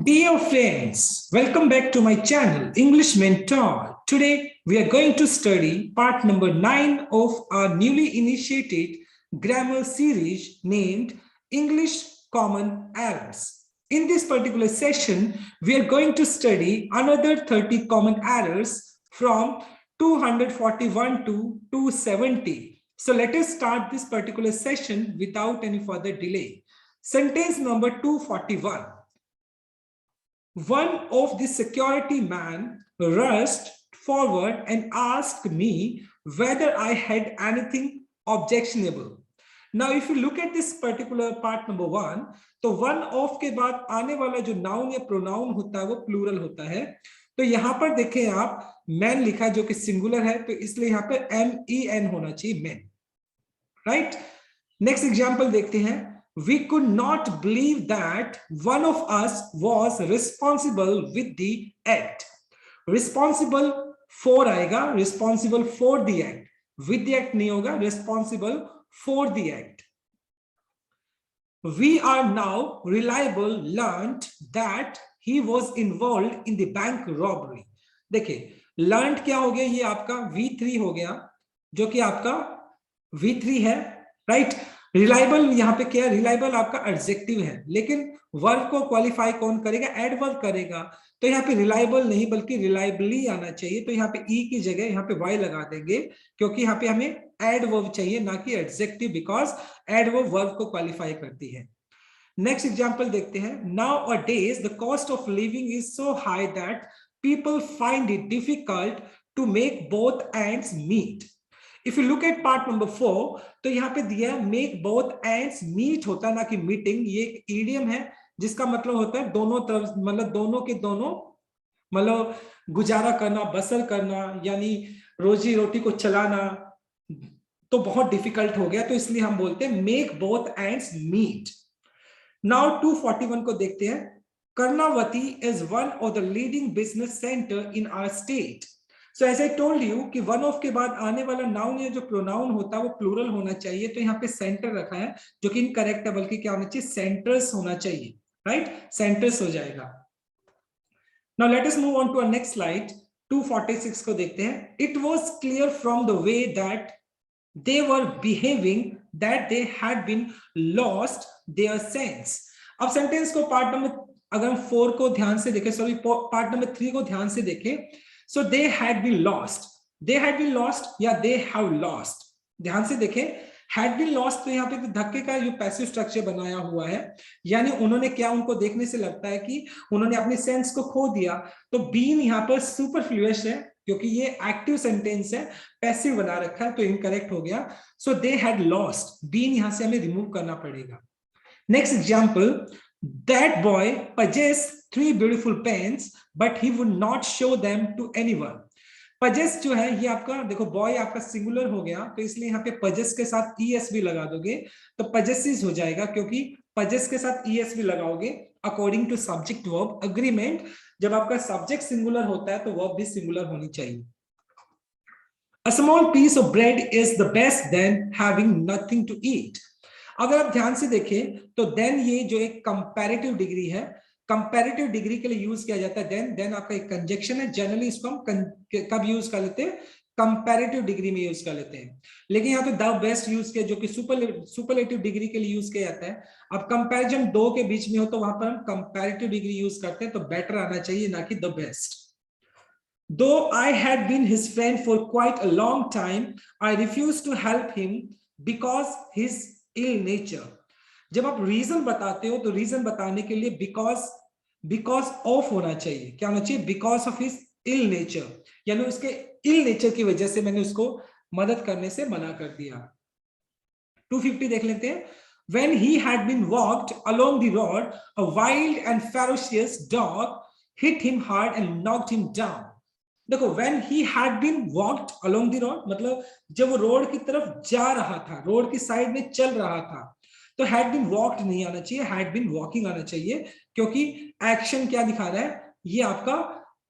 Dear friends, welcome back to my channel English Mentor. Today we are going to study part number 9 of our newly initiated grammar series named English Common Errors. In this particular session, we are going to study another 30 common errors from 241 to 270. So let us start this particular session without any further delay. Sentence number 241. One of the security men rushed forward and asked me whether I had anything objectionable. Now, if you look at this particular part number 1, तो one of के बाद आने वाला जो noun या pronoun होता है वो plural होता है. तो यहाँ पर देखें आप man लिखा है जो कि singular है, तो इसलिए यहाँ पर men होना चाहिए men. Right? Next example देखते हैं. We could not believe that one of us was responsible with the act. Responsible for आएगा, responsible for the act. With the act नहीं होगा, responsible for the act. We are now reliable learned that he was involved in the bank robbery. देखिए, learned क्या हो गया? ये आपका V3 हो गया, जो कि आपका V3 है, right? रिलायबल यहाँ पे क्या है? रिलायबल आपका एडजेक्टिव है, लेकिन वर्ब को क्वालिफाई कौन करेगा? एडवर्ब करेगा. तो यहाँ पे रिलायबल नहीं बल्कि रिलायबली आना चाहिए. तो यहाँ पे ई की जगह यहाँ पे वाई लगा देंगे, क्योंकि यहाँ पे हमें एडवर्ब चाहिए ना कि एडजेक्टिव, बिकॉज एडवर्ब वर्ब को क्वालिफाई करती है. नेक्स्ट एग्जांपल देखते हैं. Nowadays the cost of living is so high that people find it difficult to make both ends meet. If you look at part number 4, तो यहाँ पे दिया make both ends meet होता है ना कि meeting. ये एक idiom है जिसका मतलब होता है दोनों तरफ, मतलब दोनों के दोनों, मतलब गुजारा करना, बसर करना, यानी रोजी रोटी को चलाना तो बहुत डिफिकल्ट हो गया, तो इसलिए हम बोलते हैं make both ends meet. Now 241 को देखते हैं. Karnavati is one of the leading business center in our state. So as I told you कि one of के बाद आने वाला noun या जो pronoun होता है वो plural होना चाहिए. तो यहाँ पे center रखा है जो कि incorrect है, बल्कि क्या होना चाहिए? centers होना चाहिए, right? centers हो जाएगा. Now let us move on to our next slide. 246 को देखते हैं. It was clear from the way that they were behaving that they had been lost their sense. अब sentence को part number, अगर हम 4 को ध्यान से देखें, sorry, part number 3 को ध्यान से देखें. So they had been lost. They had been lost या they have lost. ध्यान से देखें, had been lost तो यहाँ पे धक्के का जो पैसिव स्ट्रक्चर बनाया हुआ है, यानी उन्होंने क्या, उनको देखने से लगता है कि उन्होंने अपने सेंस को खो दिया. तो बीन यहाँ पर सुपरफ्लुअस है क्योंकि ये एक्टिव सेंटेंस है, पैसिव बना रखा है, तो इनकरेक्ट हो गया. सो दे हैड लॉस्ट, बीन यहाँ से हमें रिमूव करना पड़ेगा. Next example. That boy possessed 3 beautiful pens, but he would not show them to anyone. Possess जो है ये आपका, देखो boy आपका सिंगुलर हो गया, तो इसलिए यहाँ पे possess के साथ es भी लगा दोगे तो possesses हो जाएगा, क्योंकि possess के साथ es भी लगाओगे according to subject verb agreement. जब आपका subject सिंगुलर होता है तो verb भी सिंगुलर होनी चाहिए. A small piece of bread is the best than having nothing to eat. अगर आप ध्यान से देखें तो देन ये जो एक कंपैरेटिव डिग्री है, कंपैरेटिव डिग्री के लिए यूज किया जाता है देन आपका एक कंजक्शन है. जनरली इसको हम कब यूज कर लेते हैं? कंपैरेटिव डिग्री में यूज कर लेते हैं. लेकिन यहाँ पे द बेस्ट यूज किया, जो कि सुपरलेटिव डिग्री के लिए यूज किया जाता है. अब कंपैरिजन दो के बीच में हो तो वहां पर हम कंपैरेटिव डिग्री यूज करते हैं, तो बेटर आना चाहिए ना कि the best. Though I had been his friend for quite a long time, I refused to help him because his ill nature. जब आप रीजन बताते हो तो रीजन बताने के लिए बिकॉज ऑफ होना चाहिए. क्या होना चाहिए? Because of his ill nature, यानी उसके इल नेचर की वजह से मैंने उसको मदद करने से मना कर दिया. 250 देख लेते हैं. When he had been walked along the road, a wild and ferocious dog hit him hard and knocked him down. देखो, when he had been walked along the road मतलब जब वो रोड की तरफ जा रहा था, रोड की साइड में चल रहा था, तो had been walked नहीं आना चाहिए, had been walking आना चाहिए, क्योंकि एक्शन क्या दिखा रहा है? ये आपका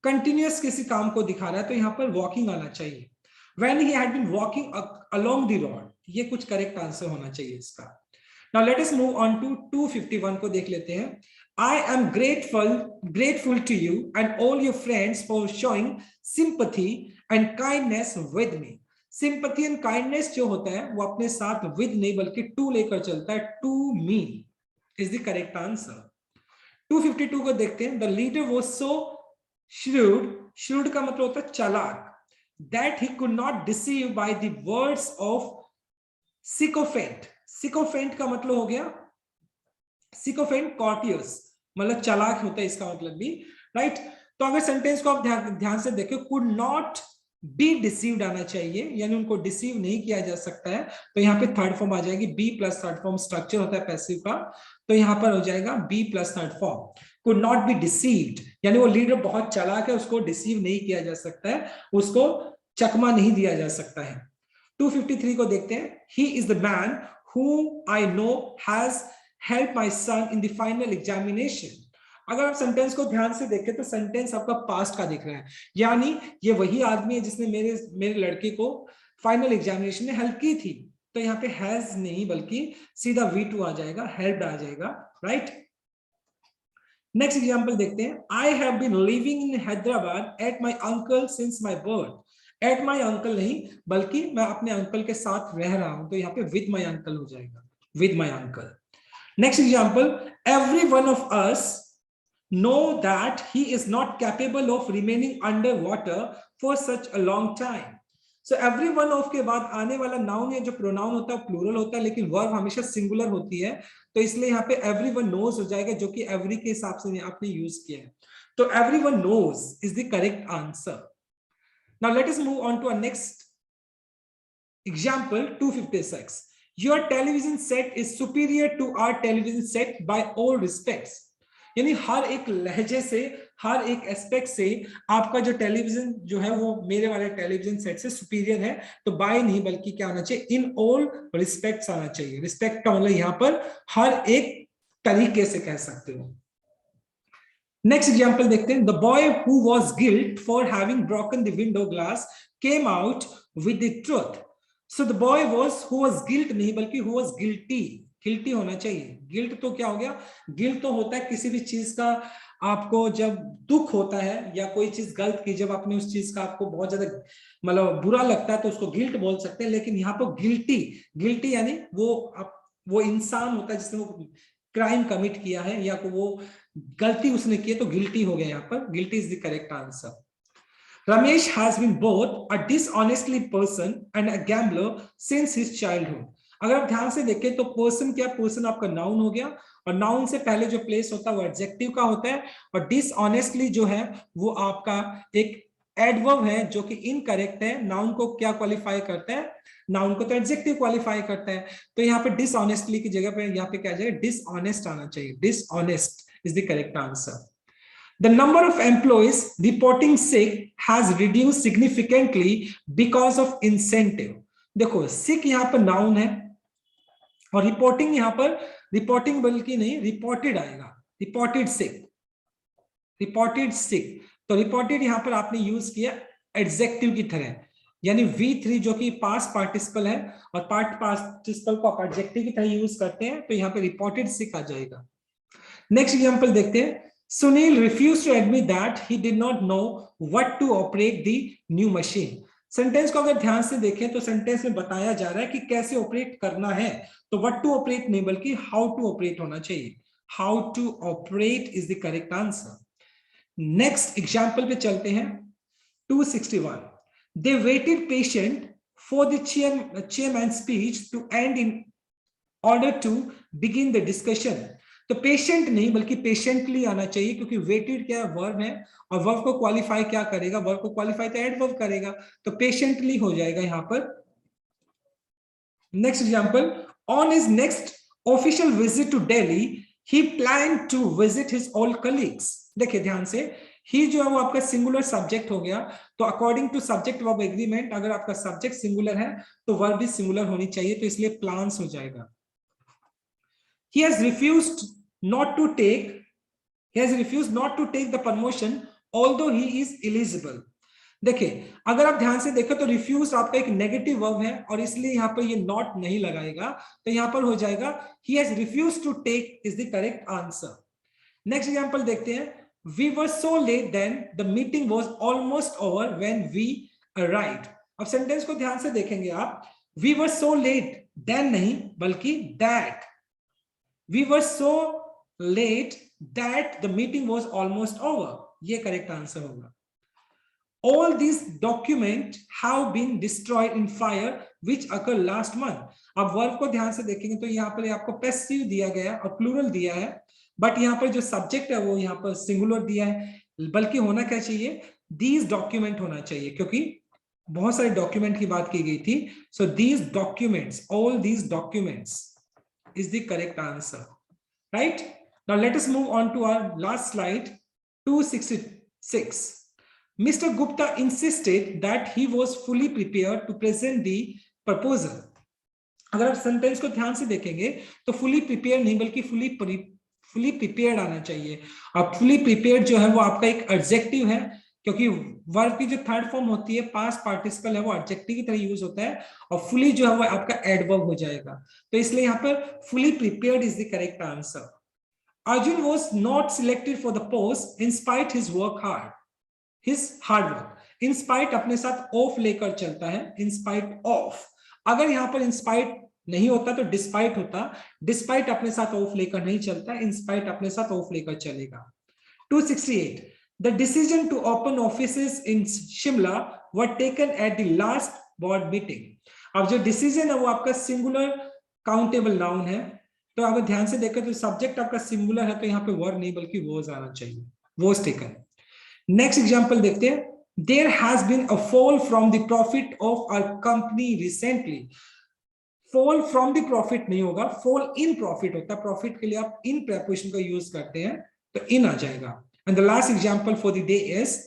कंटिन्यूअस किसी काम को दिखा रहा है, तो यहाँ पर walking आना चाहिए. When he had been walking along the road, ये कुछ करेक्ट आंसर होना चाहिए इसका. Now let us move on to 251 को देख लेते हैं. I am grateful to you and all your friends for showing sympathy and kindness with me. Sympathy and kindness जो होता है वो अपने साथ with नहीं बल्कि to लेकर चलता है. To me is the correct answer. 252 को देखते हैं. The leader was so shrewd. Shrewd का मतलब होता है चालाक. That he could not deceive by the words of sycophant. Sycophant का मतलब हो गया sycophant courteous, मतलब चालाक होता है इसका मतलब भी, राइट. तो अगर सेंटेंस को आप ध्यान से देखो, कुड नॉट बी डिसीव्ड आना चाहिए, यानी उनको डिसीव नहीं किया जा सकता है. तो यहाँ पे थर्ड फॉर्म आ जाएगी be plus third form, structure होता है पैसिव का, तो यहाँ पर हो जाएगा be plus third form. Could not be deceived यानी वो लीडर बहुत चालाक है, उसको डिसीव नहीं किया जा सकता है, उसको चकमा नहीं दिया जा सकता है. 253 को देखते हैं. He is the man who I know has help my son in the final examination. अगर आप सेंटेंस को ध्यान से देखें तो सेंटेंस आपका पास्ट का दिख रहा है, यानी ये वही आदमी है जिसने मेरे लड़के को फाइनल एग्जामिनेशन में हेल्प की थी. तो यहाँ पे हैज नहीं बल्कि सीधा V2 आ जाएगा, हेल्प आ जाएगा, राइट. नेक्स्ट एग्जांपल देखते हैं. I have been living in Hyderabad at my uncle since my birth. At my uncle नहीं बल्कि मैं अपने अंकल के साथ रह रहा हूं, तो यहाँ पे विद माय अंकल हो जाएगा, with my uncle. Next example. Every one of us know that he is not capable of remaining under water for such a long time. So every one of के बाद आने वाला noun या जो pronoun होता है प्लूरल होता है, लेकिन वर्ब हमेशा सिंगुलर होती है, तो इसलिए यहाँ पे everyone knows हो जाएगा, जो कि every के हिसाब से आपने यूज किया है. तो everyone knows is the correct answer. Now let us move on to our next example. 256. Your television set is superior to our television set by all respects. यानी हर एक लहजे से, हर एक एस्पेक्ट से आपका जो टेलीविजन जो है वो मेरे वाले टेलीविजन सेट से सुपीरियर है. तो बाय नहीं बल्कि क्या आना चाहिए, इन ऑल रिस्पेक्ट्स आना चाहिए. रिस्पेक्ट का मतलब यहाँ पर हर एक तरीके से कह सकते हो. नेक्स्ट एग्जांपल देखते हैं. The boy who was guilt for having broken the window glass came out with the truth. So the boy was who was guilt नहीं बल्कि हु वाज गिल्टी. गिल्टी होना चाहिए. गिल्ट तो क्या हो गया, गिल्ट तो होता है किसी भी चीज का आपको जब दुख होता है या कोई चीज गलत की, जब आपने उस चीज का आपको बहुत ज्यादा मतलब बुरा लगता है तो उसको गिल्ट बोल सकते हैं. लेकिन यहाँ पर गिल्टी, गिल्टी यानी वो इंसान होता है जिसने वो क्राइम कमिट किया है या वो गलती उसने की है, तो गिल्टी हो गया. यहाँ पर guilty is the correct answer. Ramesh has been both a dishonestly person and a gambler since his childhood. अगर आप ध्यान से देखें तो पर्सन क्या, पर्सन आपका नाउन हो गया, और नाउन से पहले जो प्लेस होता है वो एडजेक्टिव का होता है, और डिसऑनेस्टली जो है वो आपका एक एडवर्ब है जो कि इनकरेक्ट है. नाउन को क्या क्वालिफाई करता है, नाउन को तो एडजेक्टिव क्वालिफाई करता है. तो यहाँ पे डिसऑनेस्टली की जगह पे यहाँ पे क्या जाएगा, डिसऑनेस्ट आना चाहिए. Dishonest is the correct answer. The number of employees reporting sick has reduced significantly because of incentive. देखो sick यहाँ पर नाउन है और रिपोर्टिंग यहाँ पर रिपोर्टिंग बल्कि नहीं रिपोर्टेड आएगा. रिपोर्टेड सिक, रिपोर्टेड सिक. तो रिपोर्टेड यहाँ पर आपने यूज किया एडजेक्टिव की तरह, यानी V3 जो कि पास्ट पार्टिसिपल है और पास्ट पार्टिसिपल को आप एडजेक्टिव की तरह यूज करते हैं, तो यहाँ पे रिपोर्टेड सिक आ जाएगा. नेक्स्ट एग्जांपल देखते हैं. Sunil refused to admit that he did not know what to operate the new machine. Sentence को अगर ध्यान से देखें तो सेंटेंस में बताया जा रहा है कि कैसे ऑपरेट करना है, तो what to operate नहीं बल्कि how to operate होना चाहिए. How to operate is the correct answer. Next example पे चलते हैं. 261. They waited patient for the chairman's speech to end in order to begin the discussion. तो पेशेंट नहीं बल्कि पेशेंटली आना चाहिए, क्योंकि वेटेड क्या वर्ब है और वर्ब को क्वालिफाई क्या करेगा, वर्ब को क्वालिफाई तो एडवर्ब करेगा, तो पेशेंटली हो जाएगा यहां पर. Next example. On his next official visit to Delhi he plan to visit his all colleagues. देखिए ध्यान से, ही जो है वो आपका सिंगुलर सब्जेक्ट हो गया, तो according to subject verb agreement अगर आपका सब्जेक्ट सिंगुलर है तो वर्ब भी सिंगुलर होनी चाहिए, तो इसलिए प्लान्स हो जाएगा. He has refused not to take the promotion although he is eligible. देखिए अगर आप ध्यान से देखो तो रिफ्यूज आपका एक नेगेटिव वर्ब है और इसलिए यहाँ पर ये नॉट नहीं लगाएगा, तो यहाँ पर हो जाएगा he has refused to take is the correct answer. Next example देखते हैं, we were so late then the meeting was almost over when we arrived. अब सेंटेंस को ध्यान से देखेंगे आप, we were so late, then नहीं बल्कि that, we were so late that the meeting was almost over, ये करेक्ट आंसर होगा। All these documents have been destroyed in fire which occurred last month. अब वर्ब को ध्यान से देखेंगे तो यहाँ पर आपको पैसिव दिया गया और प्लूरल दिया है, बट यहाँ पर जो सब्जेक्ट है वो यहाँ पर सिंगुलर दिया है, बल्कि होना क्या चाहिए, these document होना चाहिए, क्योंकि बहुत सारे डॉक्यूमेंट की बात की गई थी। So these documents, all these documents is the correct answer, right? Now let us move on to our last slide, 266. Mr. Gupta insisted that he was fully prepared to present the proposal. अगर आप sentence को ध्यान से देखेंगे तो fully prepared नहीं बल्कि fully prepared आना चाहिए। अब fully prepared जो है वो आपका एक एडजेक्टिव है, क्योंकि वर्ब की जो थर्ड फॉर्म होती है पास्ट पार्टिसिपल है वो एडजेक्टिव की तरह यूज होता है, और fully जो है वो आपका एडवर्ब हो जाएगा, तो इसलिए यहाँ पर fully prepared is the correct answer. Arjun was not selected for the post in spite his work hard. His hard work. In spite अपने साथ of लेकर चलता है, in spite of। अगर यहाँ पर in spite नहीं होता तो despite होता, despite अपने साथ of लेकर नहीं चलता, in spite अपने साथ of लेकर चलेगा। 268. The decision to open offices in Shimla were taken at the last board meeting. अब जो decision है वो आपका singular countable noun है, तो अगर ध्यान से देखें तो सब्जेक्ट आपका सिंगुलर है, तो यहाँ पे वर्ब नहीं बल्कि was आना चाहिए, was taken। नेक्स्ट एग्जांपल देखते हैं, there has been a fall from the profit of our company recently. Fall from the profit नहीं होगा, फॉल इन प्रॉफिट होता है, प्रॉफिट के लिए आप इन प्रीपोजिशन का यूज करते हैं तो इन आ जाएगा। And the last example for the day is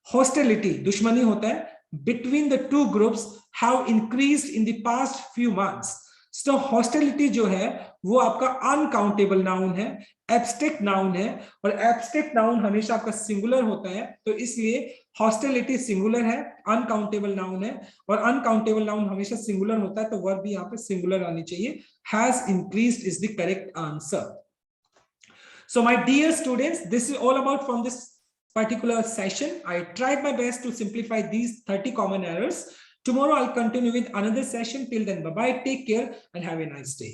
hostility, दुश्मनी होता है, between the two groups have increased in the past few months. So hostility जो है वो आपका अनकाउंटेबल नाउन है, एब्स्ट्रैक्ट नाउन है, और एब्स्ट्रैक्ट नाउन हमेशा आपका सिंगुलर होता है, तो इसलिए हॉस्टिलिटी सिंगुलर है, अनकाउंटेबल नाउन है, और अनकाउंटेबल नाउन हमेशा सिंगुलर होता है, तो वर्ब भी यहाँ पे सिंगुलर आनी चाहिए। Has increased is the correct answer. So my dear students, this is all about from this particular session. I tried my best to simplify these 30 common errors. Tomorrow I'll continue with another session. Till then, bye bye, take care and have a nice day.